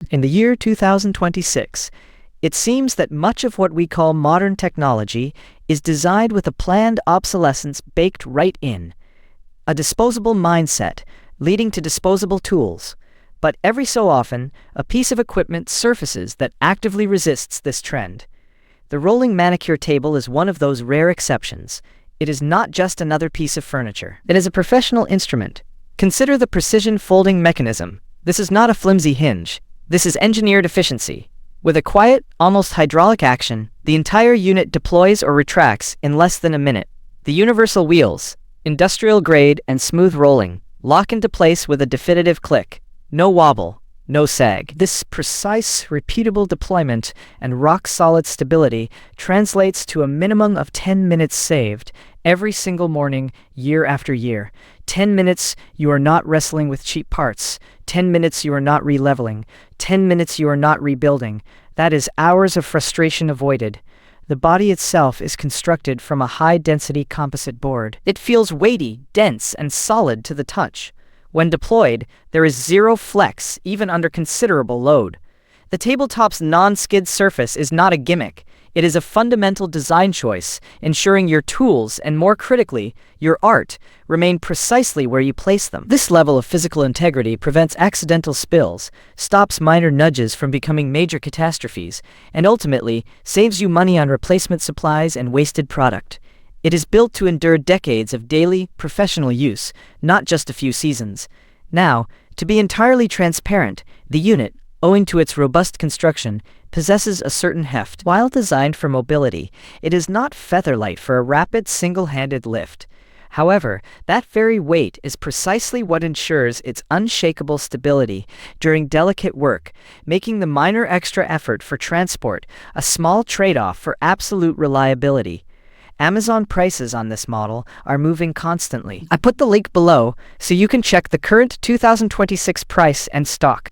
In the year 2026, it seems that much of what we call modern technology is designed with a planned obsolescence baked right in. A disposable mindset, leading to disposable tools. But every so often, a piece of equipment surfaces that actively resists this trend. The Rolling Manicure Table is one of those rare exceptions. It is not just another piece of furniture. It is a professional instrument. Consider the precision folding mechanism. This is not a flimsy hinge. This is engineered efficiency. With a quiet, almost hydraulic action, the entire unit deploys or retracts in less than a minute. The universal wheels, industrial grade and smooth rolling, lock into place with a definitive click. No wobble, no sag. This precise, repeatable deployment and rock-solid stability translates to a minimum of 10 minutes saved every single morning, year after year. 10 minutes you are not wrestling with cheap parts. 10 minutes you are not re-leveling. 10 minutes you are not rebuilding. That is hours of frustration avoided. The body itself is constructed from a high-density composite board. It feels weighty, dense, and solid to the touch. When deployed, there is zero flex, even under considerable load. The tabletop's non-skid surface is not a gimmick. It is a fundamental design choice, ensuring your tools, and more critically, your art, remain precisely where you place them. This level of physical integrity prevents accidental spills, stops minor nudges from becoming major catastrophes, and ultimately saves you money on replacement supplies and wasted product. It is built to endure decades of daily, professional use, not just a few seasons. Now, to be entirely transparent, the unit, owing to its robust construction, possesses a certain heft. While designed for mobility, it is not featherlight for a rapid single-handed lift. However, that very weight is precisely what ensures its unshakable stability during delicate work, making the minor extra effort for transport a small trade-off for absolute reliability. Amazon prices on this model are moving constantly. I put the link below so you can check the current 2026 price and stock.